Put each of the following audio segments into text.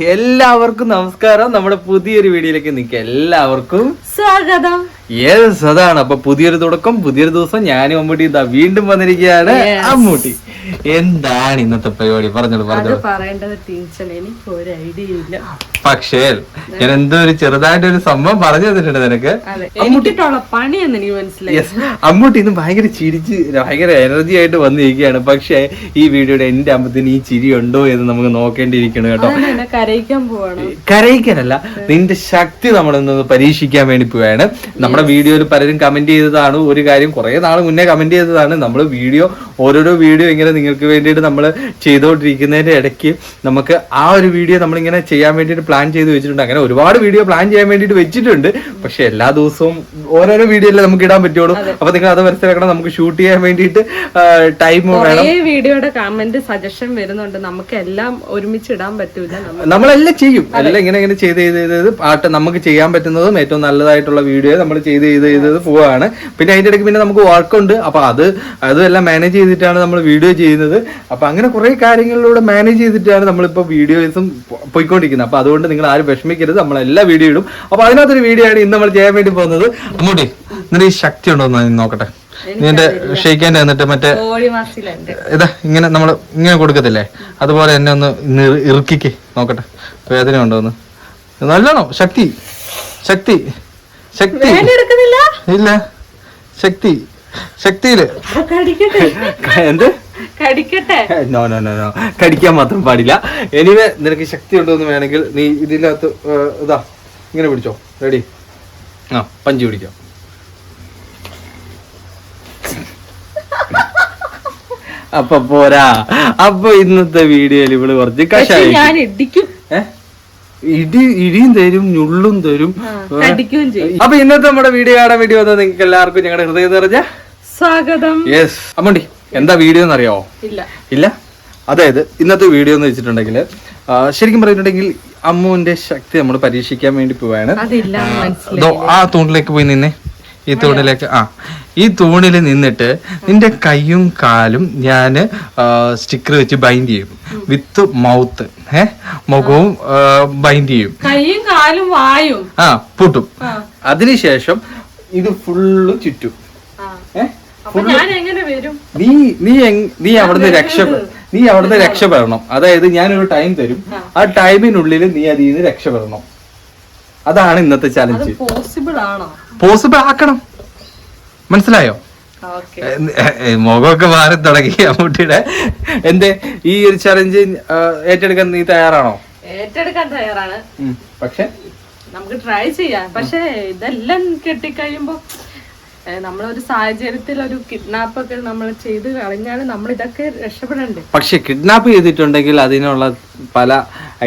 എല്ലാവർക്കും നമസ്കാരം. നമ്മുടെ പുതിയൊരു വീഡിയോയിലേക്ക് നിങ്ങൾക്ക് എല്ലാവർക്കും സ്വാഗതം. അതാണ്. അപ്പൊ പുതിയൊരു തുടക്കം, പുതിയൊരു ദിവസം. ഞാനും അമ്മൂട്ടി ഇതാ വീണ്ടും വന്നിരിക്കുകയാണ്. അമ്മൂട്ടി, എന്താണ് ഇന്നത്തെ പരിപാടി? പറഞ്ഞോളൂ. പറയേണ്ടത് ടീച്ചർ, എനിക്ക് ഒരു ഐഡിയ ഇല്ല. പക്ഷേ ഞാൻ എന്തോ ഒരു ചെറുതായിട്ടൊരു സംഭവം പറഞ്ഞു തന്നിട്ടുണ്ട് നിനക്ക്. എനിക്കിട്ടുള്ള പണിയെന്ന് എനിക്ക് മനസ്സിലായി. അമ്മൂട്ടി ഇന്ന് ഭയങ്കര ചിരിച്ച് ഭയങ്കര എനർജി ആയിട്ട് വന്നിരിക്കുകയാണ്. പക്ഷേ ഈ വീഡിയോയുടെ എന്റെ അമ്പത്തിന് ഈ ചിരി ഉണ്ടോ എന്ന് നമുക്ക് നോക്കേണ്ടിയിരിക്കണം കേട്ടോ. കരയിക്കാനല്ല, നിന്റെ ശക്തി നമ്മളൊന്ന് പരീക്ഷിക്കാൻ വേണ്ടി പോവുകയാണ്. നമ്മുടെ വീഡിയോയിൽ പലരും കമന്റ് ചെയ്തതാണ് ഒരു കാര്യം, കുറെ നാൾ മുന്നേ കമന്റ് ചെയ്തതാണ്. നമ്മൾ ഓരോരോ വീഡിയോ ഇങ്ങനെ നിങ്ങൾക്ക് വേണ്ടിയിട്ട് നമ്മൾ ചെയ്തുകൊണ്ടിരിക്കുന്നതിന്റെ ഇടയ്ക്ക് നമുക്ക് ആ ഒരു വീഡിയോ നമ്മളിങ്ങനെ ചെയ്യാൻ വേണ്ടിയിട്ട് പ്ലാൻ ചെയ്ത് വെച്ചിട്ടുണ്ട്. അങ്ങനെ ഒരുപാട് വീഡിയോ പ്ലാൻ ചെയ്യാൻ വേണ്ടിയിട്ട് വെച്ചിട്ടുണ്ട്. പക്ഷെ എല്ലാ ദിവസവും ഓരോരോ വീഡിയോ അല്ലേ നമുക്ക് ഇടാൻ പറ്റുള്ളൂ. അപ്പൊ നിങ്ങൾ അത് മനസ്സിലാക്കണം. നമുക്ക് ഷൂട്ട് ചെയ്യാൻ വേണ്ടിയിട്ട് ടൈം വേണം. വീഡിയോയുടെ കമന്റ് സജഷൻ വരുന്നുണ്ട്, നമുക്ക് എല്ലാം ഒരുമിച്ച് ഇടാൻ പറ്റൂല. നമ്മളെല്ലാം ചെയ്യും, എല്ലാം ഇങ്ങനെ ചെയ്ത് പാട്ട് നമുക്ക് ചെയ്യാൻ പറ്റുന്നതും ഏറ്റവും നല്ലതായിട്ടുള്ള വീഡിയോ നമ്മൾ ചെയ്ത് പോവാണ്. പിന്നെ അതിന്റെ ഇടയ്ക്ക് പിന്നെ നമുക്ക് വർക്കുണ്ട്. അപ്പൊ അതെല്ലാം മാനേജ് ചെയ്തിട്ടാണ് നമ്മൾ വീഡിയോ ചെയ്യുന്നത്. അപ്പൊ അങ്ങനെ കുറെ കാര്യങ്ങളിലൂടെ മാനേജ് ചെയ്തിട്ടാണ് നമ്മളിപ്പോ വീഡിയോസും പോയിക്കൊണ്ടിരിക്കുന്നത്. അപ്പൊ അതുകൊണ്ട് നിങ്ങൾ ആരും വിഷമിക്കരുത്, നമ്മളെല്ലാ വീഡിയോ ഇടും. അപ്പൊ അതിനകത്തൊരു വീഡിയോ ആണ് ഇന്ന് നമ്മൾ ചെയ്യാൻ വേണ്ടി പോകുന്നത്. അമ്മൂട്ടി, നിന്റെ ഈ ശക്തി ഉണ്ടോ എന്ന് നോക്കട്ടെ. നിന്റെ ഷെയ്ക്കാൻ്റെ എന്നിട്ട് മറ്റേ ഇതാ ഇങ്ങനെ നമ്മൾ ഇങ്ങനെ കൊടുക്കത്തില്ലേ, അതുപോലെ എന്നെ ഒന്ന് ഇറുക്കിക്ക് നോക്കട്ടെ, വേദന ഉണ്ടോന്ന്. നല്ലോണം ശക്തി ശക്തി ശക്തി ഇല്ല, ശക്തിയില് എന്ത് നോ കടിക്കാൻ മാത്രം പാടില്ല. എനിവേ നിനക്ക് ശക്തി ഉണ്ടോന്ന് വേണമെങ്കിൽ നീ ഇതിനകത്ത് ഇതാ ഇങ്ങനെ പിടിച്ചോ. റെഡി? ആ, പഞ്ച് പിടിക്കോ. അപ്പൊ പോരാ. അപ്പൊ ഇന്നത്തെ വീഡിയോയിൽ ഇവള് കുറച്ച് കഷായം ഇടിയും തരും, ഞുള്ളും തരും. അപ്പൊ ഇന്നത്തെ നമ്മുടെ വീഡിയോ കാണാൻ വേണ്ടി വന്നത് നിങ്ങൾക്ക് എല്ലാവർക്കും ഞങ്ങളുടെ ഹൃദയം നിറഞ്ഞ സ്വാഗതം. യെസ്. അമ്മണ്ടി, എന്താ വീഡിയോ എന്ന് അറിയാവോ? ഇല്ല. അതായത് ഇന്നത്തെ വീഡിയോ എന്ന് വെച്ചിട്ടുണ്ടെങ്കിൽ ശരിക്കും പറഞ്ഞിട്ടുണ്ടെങ്കിൽ അമ്മുവിന്റെ ശക്തി നമ്മൾ പരീക്ഷിക്കാൻ വേണ്ടി പോവാണ്. ആ തൂണിലേക്ക് പോയി നിന്നെ, ഈ തൂണിലേക്ക്. ഈ തൂണിൽ നിന്നിട്ട് നിന്റെ കൈയും കാലും ഞാൻ സ്റ്റിക്കർ വെച്ച് ബൈൻഡ് ചെയ്യും വിത്ത് മൗത്ത്. മുഖവും ബൈൻഡ് ചെയ്യും, കൈയും കാലും വായും പൂട്ടും. അതിനുശേഷം ഇത് ഫുള്ള് ചുറ്റും. നീ അവിടുന്ന് രക്ഷപ്പെടണം. അതായത് ഞാനൊരു ടൈം തരും, ആ ടൈമിനുള്ളിൽ നീ അതിൽ നിന്ന് രക്ഷപ്പെടണം. അതാണ് ഇന്നത്തെ ചാലഞ്ച്. പോസിബിൾ ആക്കണം, മനസ്സിലായോ? മുഖമൊക്കെ മാറി തുടങ്ങി അമ്മൂട്ടിയുടെ. എന്തേ ഈ ഒരു ചലഞ്ച് ഏറ്റെടുക്കാൻ നീ തയ്യാറാണോ? ഏറ്റെടുക്കാൻ തയ്യാറാണ്. പക്ഷെ നമുക്ക് ട്രൈ ചെയ്യാം. പക്ഷെ ഇതെല്ലാം കെട്ടിക്കഴിയുമ്പോ നമ്മളൊരു സാഹചര്യത്തിൽ ഒരു കിഡ്നാപ്പ് ഒക്കെ നമ്മൾ ചെയ്ത് കളഞ്ഞാൽ നമ്മൾ ഇതൊക്കെ രക്ഷപ്പെടണ്ടേ? പക്ഷെ കിഡ്നാപ്പ് ചെയ്തിട്ടുണ്ടെങ്കിൽ അതിനുള്ള പല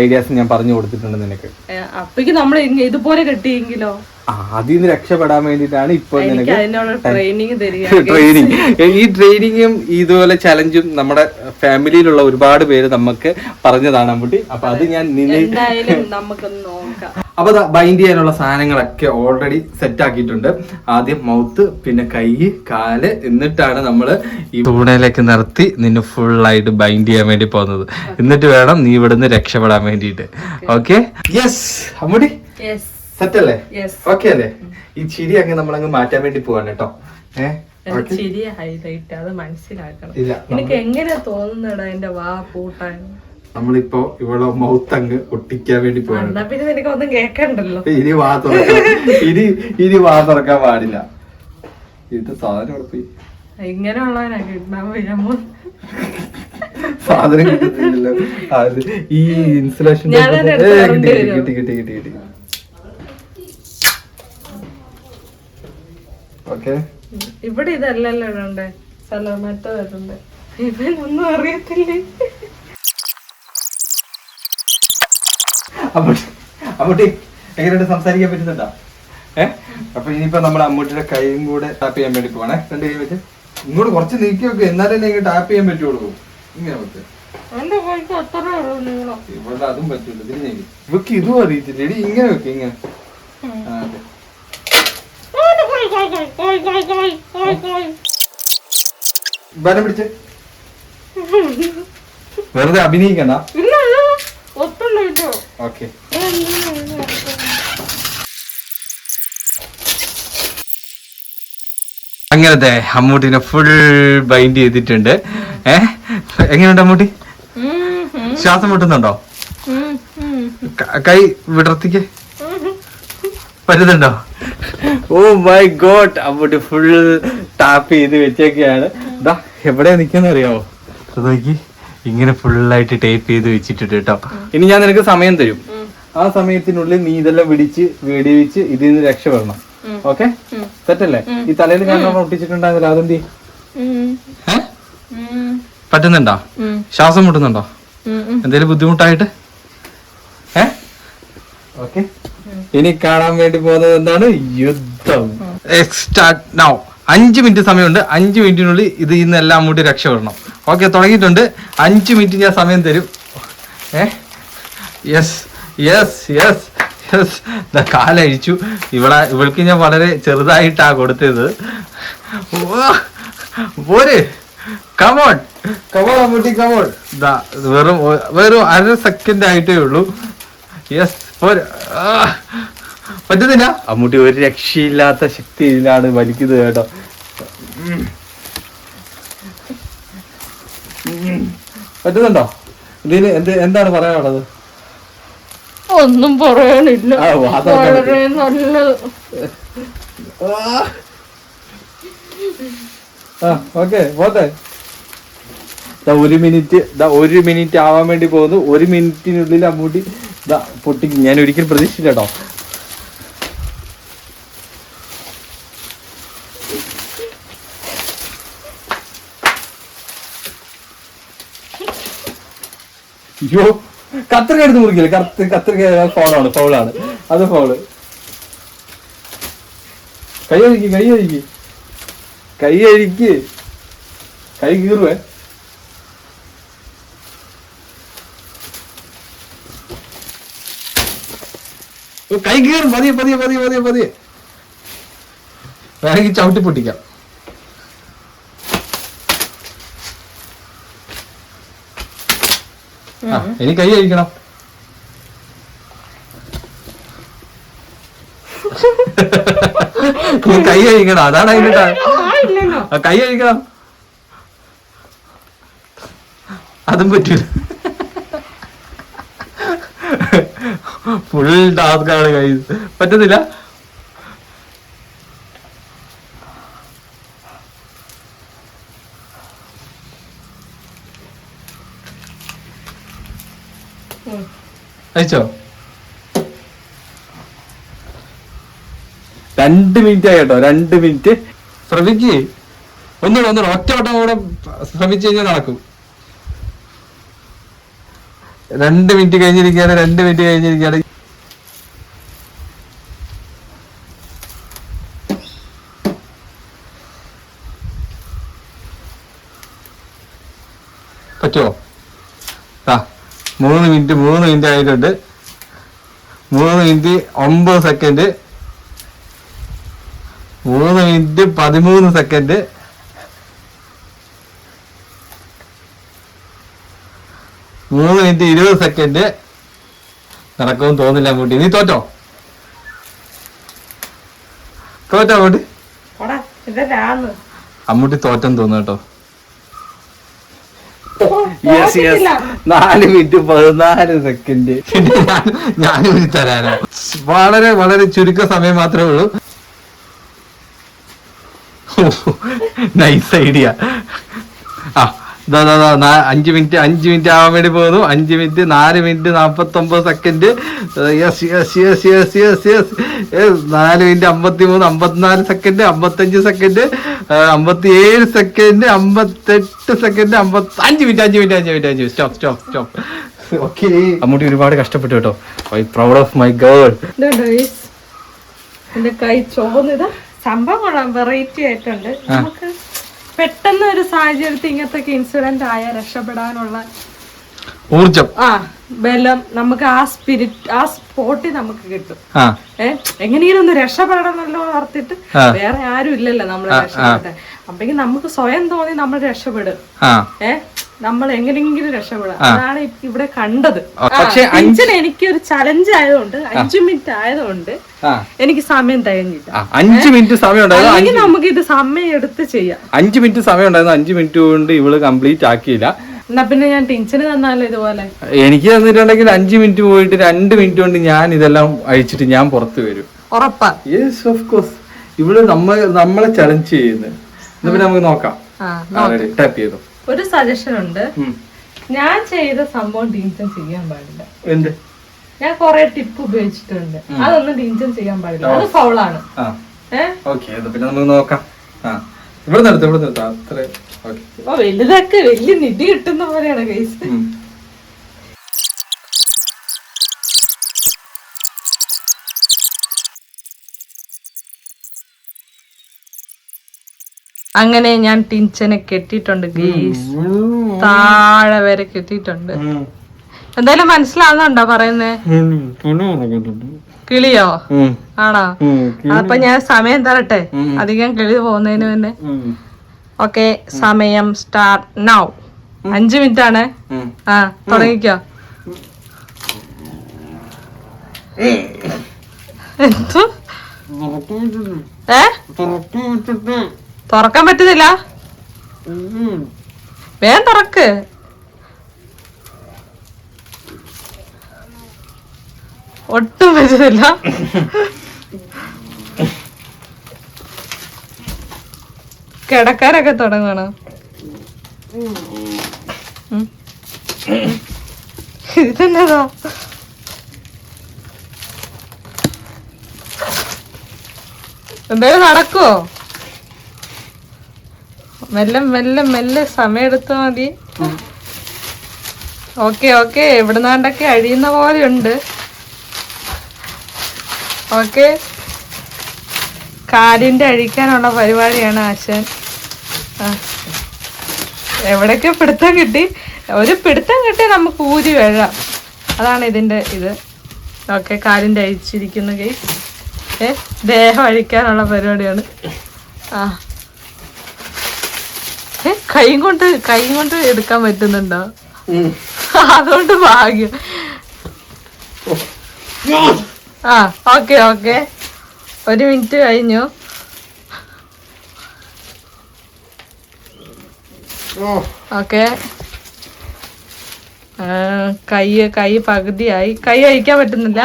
ഐഡിയാസ് ഞാൻ പറഞ്ഞു കൊടുത്തിട്ടുണ്ട് നിനക്ക്. അപ്പേക്ക് നമ്മൾ ഇതുപോലെ കെട്ടിയെങ്കിലോ? അതിൽ നിന്ന് രക്ഷപ്പെടാൻ വേണ്ടിയിട്ടാണ് ഇപ്പൊ ട്രെയിനിങ്. ഈ ട്രെയിനിങ്ങും ഇതുപോലെ ചലഞ്ചും നമ്മുടെ ഫാമിലിയിലുള്ള ഒരുപാട് പേര് നമുക്ക് പറഞ്ഞതാണ് അമ്മൂട്ടി. അപ്പൊ അത് ഞാൻ നമുക്കൊന്ന് നോക്കാം. അപ്പൊ ബൈൻഡ് ചെയ്യാനുള്ള സാധനങ്ങളൊക്കെ ഓൾറെഡി സെറ്റ് ആക്കിയിട്ടുണ്ട്. ആദ്യം മൗത്ത്, പിന്നെ കൈ, കാല്, എന്നിട്ടാണ് നമ്മള് ഈ തൂണയിലേക്ക് നിർത്തി നിന്നെ ഫുള്ളായിട്ട് ബൈൻഡ് ചെയ്യാൻ വേണ്ടി പോകുന്നത്. എന്നിട്ട് വേണം നീ ഇവിടുന്ന് രക്ഷപ്പെടാൻ വേണ്ടിയിട്ട്. ഓക്കെ? യെസ് അമ്മൂട്ടി, സെറ്റ് അല്ലേ? ഓക്കെ അല്ലേ? ഈ ചിരി അങ്ങ് നമ്മളങ്ങ് മാറ്റാൻ വേണ്ടി പോവാണ് കേട്ടോ. എനിക്ക് എങ്ങനെ തോന്നുന്നടാ എന്റെ വാ പൂട്ടാൻ? നമ്മളിപ്പോ ഇവിടെ മൗത്ത് അങ്ങ് ഒട്ടിക്കാൻ വേണ്ടി പോവാണ്. പിന്നെ നിനക്ക് ഒന്നും കേക്കണ്ടല്ലോ. ഇനി വാ തുറക്കാൻ പാടില്ല. ഇത് സാധനം ഉറപ്പി ഇങ്ങനെയുള്ളവനാ കിട്ടുമ്പോ സാധനം കിട്ടുന്നില്ലല്ലോ. ഈ ഇൻസുലേഷൻ കിട്ടി. ഇവിടെ ഇതല്ലല്ലോ ഇടണ്ടേ, മറ്റോ ഇടണ്ടേ. ഇവനൊന്നും അറിയത്തില്ലേ. അമ്മൂട്ടി എങ്ങനെയുണ്ട്? സംസാരിക്കാൻ പറ്റുന്നുണ്ടോ? അപ്പൊ ഇനിയിപ്പോ നമ്മുടെ അമ്മൂട്ടിയുടെ കൈയും കൂടെ ടാപ്പ് ചെയ്യാൻ വേണ്ടി പോവാണേ. രണ്ട് കൈ വെച്ച് ഇങ്ങോട്ട് കുറച്ച് നീക്കി വെക്ക്, എന്നാലേ ഇങ്ങനെ ടാപ്പ് ചെയ്യാൻ പറ്റുള്ളൂ. ഇങ്ങനെ വെക്ക്. ഇവിടെ അതും പറ്റൂല. തിരിഞ്ഞേക്ക്. ഇവക്ക് ഇതും അറിയത്തില്ല. എടി ഇങ്ങനെ വെക്ക്, ഇങ്ങനെ. ബലം പിടിച്ച് വെറുതെ അഭിനയിക്കണ്ട. ഒത്തുള്ളൂ ഓക്കെ. അങ്ങനത്തെ അമ്മൂട്ടിനെ ഫുൾ ബൈൻഡ് ചെയ്തിട്ടുണ്ട്. എങ്ങനെയുണ്ട് അമ്മൂട്ടി? ശ്വാസം മുട്ടുന്നുണ്ടോ? കൈ വിടർത്തിക്ക് പറ്റുന്നുണ്ടോ? Oh my god, Ammutty full tap ചെയ്ത് വെച്ചേക്കാണ്. ഇതാ എവിടെയാ നിക്കുന്ന അറിയാമോ? നോക്കി, ഇങ്ങനെ ഫുള്ളായിട്ട് ടേപ്പ് ചെയ്ത് വെച്ചിട്ടുണ്ട് കേട്ടോ. ഇനി ഞാൻ നിനക്ക് സമയം തരും. ആ സമയത്തിനുള്ളിൽ നീ ഇതെല്ലാം വെടിവെച്ച് ഇതിൽ നിന്ന് രക്ഷപ്പെടണം. ഓക്കെ, സെറ്റല്ലേ? ഈ തലയിൽ ഞാൻ ഒട്ടിച്ചിട്ടുണ്ടായിരുന്നില്ല, അതെന്തി? പറ്റുന്നുണ്ടോ? ശ്വാസം മുട്ടുന്നുണ്ടോ? എന്തേലും ബുദ്ധിമുട്ടായിട്ട്? ഓക്കെ, ഇനി കാണാൻ വേണ്ടി പോകുന്നത് എന്താണ്? യുദ്ധം. Start now. 5 മിനിറ്റ് സമയമുണ്ട്. 5 മിനിറ്റിനുള്ളിൽ ഇത് ഇന്ന് എല്ലാം അങ്ങോട്ട് രക്ഷപ്പെടണം. ഓക്കെ, തുടങ്ങിയിട്ടുണ്ട്. 5 മിനിറ്റ് ഞാൻ സമയം തരും. Yes yes yes yes. കാലഴിച്ചു. ഇവൾക്ക് ഞാൻ വളരെ ചെറുതായിട്ടാ കൊടുത്തത്. പോര്, കമോൺ കമോൺ അമ്മൂട്ടി കമോൺ. വെറും 1/2 സെക്കൻഡ് ആയിട്ടേ ഉള്ളൂ. യെസ്, പോര്. പറ്റുന്നില്ല. അമ്മൂട്ടി ഒരു രക്ഷയില്ലാത്ത ശക്തിയിലാണ് വലിക്കുന്നത് കേട്ടോ. പറ്റുന്നുണ്ടോ? ഇതിന് എന്താണ് പറയാനുള്ളത്? ഒന്നും പറയാനില്ല. വളരെ നല്ലത്. ഓക്കെ, പോട്ടെ. 1 മിനിറ്റ് ആവാൻ വേണ്ടി പോകുന്നു. 1 മിനിറ്റിനുള്ളിൽ അമ്മൂട്ടി പൊട്ടിക്കും. ഞാൻ ഒരിക്കലും പ്രതീക്ഷിച്ചില്ല കേട്ടോ. അയ്യോ, കത്രിക എടുത്ത് മുറിക്കില്ല. കത്രിക ഫൗളാണ്. അത് ഫൗള്. കൈ അഴിക്ക്. കൈ കീറുവേ. കൈ കീറും. പതിയെ വേണമെങ്കിൽ ചവിട്ടി പൊട്ടിക്കാം. ഇനി കൈ അഴിക്കണം. കൈ അഴിക്കണം, അതാണ് അതിന്റെ കൈ അഴിക്കണം. അതും പറ്റൂല. ഫുൾ ടാസ്കാണ്. കൈ പറ്റുന്നില്ല. അയച്ചോ? 2 മിനിറ്റ് ആയി കേട്ടോ. 2 മിനിറ്റ്. ശ്രമിക്ക്. ഒന്നുകൂടെ ഒറ്റ വട്ടം കൂടെ ശ്രമിച്ചു കഴിഞ്ഞാൽ നടക്കും. 2 മിനിറ്റ് കഴിഞ്ഞിരിക്കുകയാണ്. പറ്റുമോ? 3 മിനിറ്റ് ആയിട്ടുണ്ട്. 3 minute 9 second. 3 minute 13 second. 3 minute 20 second. നടക്കുമെന്ന് തോന്നില്ല അങ്ങോട്ട്. നീ തോറ്റോ അങ്ങോട്ട്? അമ്മൂട്ടി തോറ്റെന്ന് തോന്നുന്നു കേട്ടോ. 4 മിനിറ്റ് 14 സെക്കൻഡ്. ഞാനും തരാനോ? വളരെ വളരെ ചുരുക്ക സമയം മാത്രമേ ഉള്ളൂ. Nice idea. 5 മിനിറ്റ് ആവാൻ വേണ്ടി പോകുന്നു. 5 minute 4 minute 49 second. 4 minute 53 54 second 55 second 57 second 58 second 5 minute. Stop. Okay, Ammutty ഒരുപാട് കഷ്ടപ്പെട്ടു കേട്ടോ. I proud of my girl. എന്റെ കൈ ചോന്നിതാ. സംഭവം വെറൈറ്റി ആയിട്ടുണ്ട്. നമുക്ക് പെട്ടെന്ന് ഒരു സാഹചര്യത്തിൽ ഇങ്ങനത്തെ ഇൻസിഡന്റ് ആയാൽ രക്ഷപ്പെടാനുള്ള ഊർജം, ബലം നമുക്ക് ആ സ്പിരിറ്റ്, ആ സ്പോട്ടിൽ നമുക്ക് കിട്ടും. എങ്ങനെയും ഒന്ന് രക്ഷപ്പെടണമല്ലോ ഓർത്തിട്ട്. വേറെ ആരും ഇല്ലല്ലോ നമ്മളെ രക്ഷപ്പെടാൻ. അപ്പൊ നമുക്ക് സ്വയം തോന്നി നമ്മൾ രക്ഷപ്പെടും. നമ്മൾ എങ്ങനെയെങ്കിലും രക്ഷപ്പെടാം. അതാണ് ഇവിടെ കണ്ടത്. പക്ഷെ എനിക്ക് ഒരു ചലഞ്ച് ആയതുകൊണ്ട് 5 മിനിറ്റ് ആയതുകൊണ്ട് എനിക്ക് സമയം തികഞ്ഞില്ല. 5 മിനിറ്റ് സമയം ഉണ്ടായിരുന്നു. അല്ലെങ്കിൽ നമുക്ക് ഇത് സമയം എടുത്ത് ചെയ്യാം. 5 മിനിറ്റ് സമയം ഉണ്ടായിരുന്നു. 5 മിനിറ്റ് കൊണ്ട് ഇവള് കംപ്ലീറ്റ് ആക്കിയില്ല. എന്നാ പിന്നെ ഞാൻ ടിൻഷന് തന്നാലോ ഇതുപോലെ? എനിക്ക് തന്നിട്ടുണ്ടെങ്കിൽ 5 മിനിറ്റ് പോയിട്ട് 2 മിനിറ്റ് കൊണ്ട് ഞാൻ ഇതെല്ലാം അഴിച്ചിട്ട് ഞാൻ പുറത്ത് വരും. ഉറപ്പാ? Yes, of course. ഇവള് നമ്മളെ ചലഞ്ച് ചെയ്യുന്നത്. എന്നാ പിന്നെ നമുക്ക് നോക്കാം. ടാപ്പ് ചെയ്തു. ഒരു സജഷൻ ഉണ്ട്. ഞാൻ ചെയ്ത സംഭവം ടിൻഷൻ ചെയ്യാൻ പാടില്ല. എന്ത്? ഞാൻ കൊറേ ടിപ്പ് ഉപയോഗിച്ചിട്ടുണ്ട്. അതൊന്നും ടിൻഷൻ ചെയ്യാൻ പാടില്ല. അത് ഫൗളാണ്. ഓക്കെ, പിന്നെ നമുക്ക് നോക്കാം. ഇവിടെ നിർത്താം. അത്ര വലുതൊക്കെ വലിയ നിധി കിട്ടുന്ന പോലെയാണ് കേസ്. അങ്ങനെ ഞാൻ ടിൻഷനെ കെട്ടിയിട്ടുണ്ട് ഗേസ്. താഴെ വരെ കെട്ടിയിട്ടുണ്ട്. എന്തായാലും മനസ്സിലാവുന്നുണ്ടോ പറയുന്നേ? കിളിയോ? ആണോ? അപ്പൊ ഞാൻ സമയം തരട്ടെ, അധികം കിളി പോകുന്നതിന് മുന്നേ. ഓക്കെ, സമയം സ്റ്റാർട്ട് നൗ. 5 മിനിറ്റ് ആണ്. തുടങ്ങിക്കോ. എന്തോ തുറക്കാൻ പറ്റുന്നില്ല? വേഗം തുറക്ക്. ഒട്ടും പറ്റുന്നില്ല. കിടക്കാനൊക്കെ തുടങ്ങണം. ഇതെന്നതാ? എന്തായാലും നടക്കുവോ? മെല്ലെ സമയം എടുത്താ മതി. ഓക്കെ എവിടുന്നാണ്ടൊക്കെ അഴിയുന്ന പോലെ ഉണ്ട്. ഓക്കെ, കാലിന്റെ അഴിക്കാനുള്ള പരിപാടിയാണ് ആശാൻ. എവിടൊക്കെ പിടുത്തം കിട്ടി? ഒരു പിടുത്തം കിട്ടി നമുക്ക് ഊരി വീഴാം. അതാണ് ഇതിന്റെ ഇത്. ഓക്കെ, കാലിന്റെ അഴിച്ചിരിക്കുന്നു ഗൈസ്. ദേഹം അഴിക്കാനുള്ള പരിപാടിയാണ്. കൈ കൊണ്ട് എടുക്കാൻ പറ്റുന്നുണ്ടോ? അതുകൊണ്ട് ഭാഗ്യം. ഓക്കെ 1 മിനിറ്റ് കഴിഞ്ഞു. ഓക്കെ, കൈ പകുതിയായി. കൈ അഴിക്കാൻ പറ്റുന്നില്ല.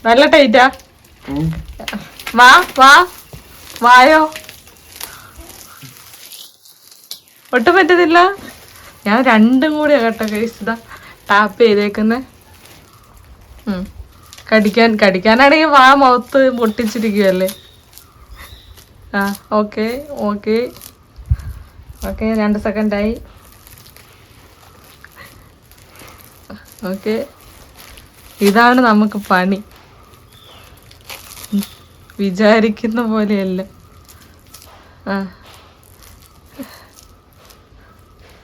നല്ല ടൈറ്റാ. വായോ? ഒട്ടും പറ്റുന്നില്ല. ഞാൻ 2 കൂടി കേട്ടോ കേസ്. ഇതാ ടാപ്പ് ചെയ്തേക്കുന്നേ. കടിക്കാനാണെങ്കിൽ മുഖത്ത് പൊട്ടിച്ചിരിക്കുവല്ലേ. ഓക്കെ 2 സെക്കൻഡായി. ഓക്കെ, ഇതാണ് നമുക്ക് പണി. വിചാരിക്കുന്ന പോലെയല്ല.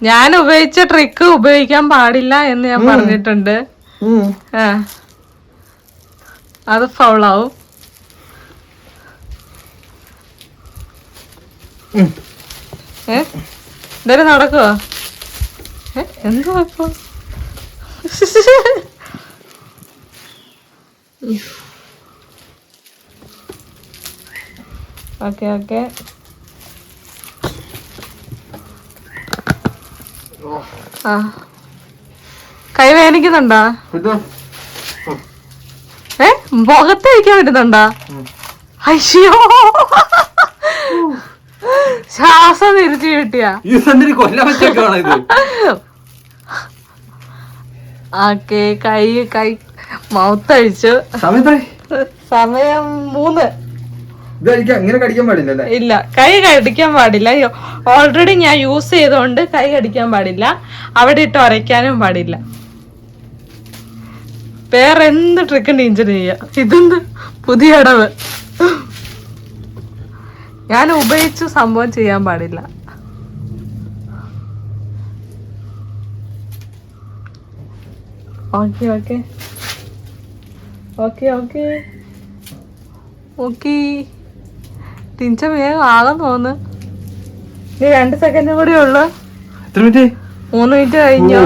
ഞാൻ ഉപയോഗിച്ച ട്രിക്ക് ഉപയോഗിക്കാൻ പാടില്ല എന്ന് ഞാൻ പറഞ്ഞിട്ടുണ്ട്. അത് ഫൗളാവും. എന്തായാലും നടക്കുവോ? എന്തോ ഇപ്പൊ ഓക്കെ കൈ വേദനിക്കുന്നുണ്ടോ? മുഖത്ത് വയ്ക്കാൻ പറ്റുന്നുണ്ടോ? അയ്യോ, ശ്വാസം തിരിച്ചു കിട്ടിയ. ഓക്കെ, കൈ മൗത്തഴിച്ചു. സമയം 3. ഇല്ല, കൈ കടിക്കാൻ പാടില്ല. ഓൾറെഡി ഞാൻ യൂസ് ചെയ്തോണ്ട് കൈ കടിക്കാൻ പാടില്ല. അവിടെ ഇട്ട് ഉരയ്ക്കാനും പാടില്ല. വേറെ എന്ത് ട്രിക്കും ടീച്ചർ ചെയ്യാം. ഇതെന്ത് പുതിയ അടവ്? ഞാൻ ഉപയോഗിച്ച സംഭവം ചെയ്യാൻ പാടില്ല. ഓക്കെ ടീച്ചർ വേഗം ആകാൻ തോന്നുന്നു. 2 സെക്കൻഡ് കൂടെ ഉള്ളു. എത്ര മിനിറ്റ്? 3 മിനിറ്റ് കഴിഞ്ഞോ?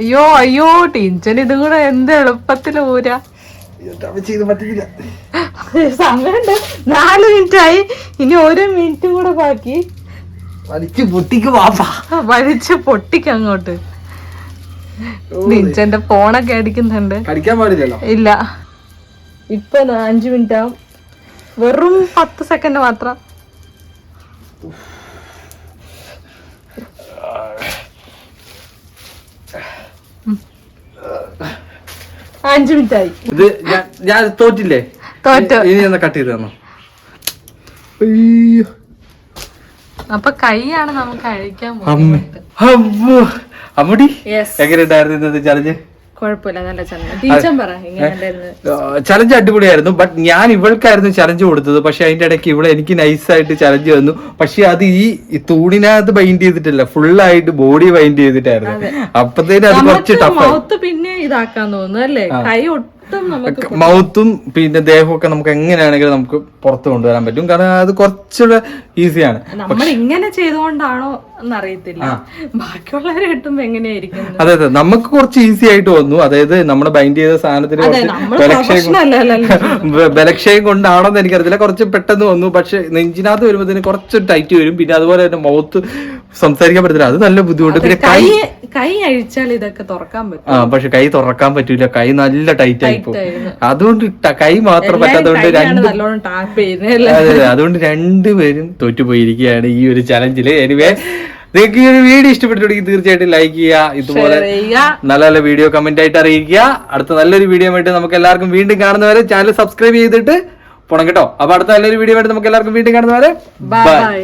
അയ്യോ അയ്യോ ടിഞ്ചൻ ഇതും കൂടെ എന്ത് എളുപ്പത്തിൽ ഊരാ. സമയമുണ്ട്, 4 മിനിറ്റ് ആയി, ഇനി 1 മിനിറ്റ് കൂടെ ബാക്കി. വലിച്ച് പൊട്ടിക്ക് അങ്ങോട്ട്. ടിഞ്ചന്റെ ഫോണൊക്കെ അടിക്കുന്നുണ്ട്. കടിക്കാൻ പാടില്ലല്ലോ. ഇല്ല, ഇപ്പൊ 5 മിനിറ്റ് ആവും, വെറും 10 സെക്കൻഡ് മാത്രം. അഞ്ച് മിനിറ്റ് ആയി. ഇത് ഞാൻ തോറ്റില്ലേ? തോറ്റു. ഇനി ഒന്ന് കട്ട് ചെയ്ത് തന്നോ. അപ്പൊ കൈയാണ് നമുക്ക് അഴിക്കാൻ അമ്മടി എങ്ങനെയുണ്ടായിരുന്നു ഇന്നത്തെ ചലഞ്ച്? കുഴപ്പമില്ല, നല്ല ചലഞ്ച്. ടീച്ചർ പറ എങ്ങനെയുണ്ടായിരുന്നു? ചലഞ്ച് അടിപൊളിയായിരുന്നു. ബട്ട് ഞാൻ ഇവൾക്കായിരുന്നു ചലഞ്ച് കൊടുത്തത്. പക്ഷെ അതിന്റെ ഇടയ്ക്ക് ഇവിടെ എനിക്ക് നൈസായിട്ട് ചലഞ്ച് വന്നു. പക്ഷെ അത് ഈ തൂണിനകത്ത് ബൈൻഡ് ചെയ്തിട്ടില്ല, ഫുള്ളായിട്ട് ബോഡി ബൈൻഡ് ചെയ്തിട്ടായിരുന്നു. അപ്പത്തേനും അത് കുറച്ച് ടഫ്. പിന്നെ ഇതാക്കാൻ തോന്നുന്നു അല്ലേ? കൈ ഒട്ടും നമുക്ക് മൗത്തും പിന്നെ ദേഹവും ഒക്കെ നമുക്ക് എങ്ങനെയാണെങ്കിലും നമുക്ക് പുറത്ത് കൊണ്ടുവരാൻ പറ്റും. കാരണം അത് കുറച്ചുകൂടെ ഈസിയാണ്. നമ്മൾ ഇങ്ങനെ ചെയ്തുകൊണ്ടാണോ എന്നറിയത്തില്ല, ബാക്കിയുള്ളവരെ കിട്ടുമ്പോ എങ്ങനെയായിരിക്കും. അതെ അതെ, നമുക്ക് കുറച്ച് ഈസി ആയിട്ട് വന്നു. അതായത് നമ്മുടെ ബൈൻഡ് ചെയ്ത സാധനത്തിന് ബലക്ഷയം കൊണ്ടാണോന്ന് എനിക്കറിയില്ല, കുറച്ച് പെട്ടെന്ന് വന്നു. പക്ഷെ നെഞ്ചിനകത്ത് വരുമ്പോഴത്തേന് കുറച്ച് ടൈറ്റ് വരും. പിന്നെ അതുപോലെ തന്നെ മൗത്ത് സംസാരിക്കാൻ പറ്റത്തില്ല, അത് നല്ല ബുദ്ധിമുട്ട്. പിന്നെ കൈ അഴിച്ചാൽ ഇതൊക്കെ തുറക്കാൻ പറ്റും. പക്ഷെ കൈ തുറക്കാൻ പറ്റൂല, കൈ നല്ല ടൈറ്റ് ആയി പോകും. അതുകൊണ്ട് കൈ മാത്രം പറ്റാത്തതുകൊണ്ട് അതുകൊണ്ട് രണ്ടുപേരും തോറ്റുപോയിരിക്കുകയാണ് ഈ ഒരു ചലഞ്ചില്. എനിവേ, നിങ്ങൾക്ക് ഈ ഒരു വീഡിയോ ഇഷ്ടപ്പെട്ടിട്ടുണ്ടെങ്കിൽ തീർച്ചയായിട്ടും ലൈക്ക് ചെയ്യുക. ഇതുപോലെ നല്ല നല്ല വീഡിയോ കമന്റ് ആയിട്ട് അറിയിക്കുക. അടുത്ത നല്ലൊരു വീഡിയോ ആയിട്ട് നമുക്ക് എല്ലാവർക്കും വീണ്ടും കാണുന്നവരെ ചാനൽ സബ്സ്ക്രൈബ് ചെയ്തിട്ട് പോണം കേട്ടോ. അപ്പൊ അടുത്ത നല്ലൊരു വീഡിയോ ആയിട്ട് നമുക്ക് എല്ലാവർക്കും വീണ്ടും കാണുന്നവരെ ബൈ.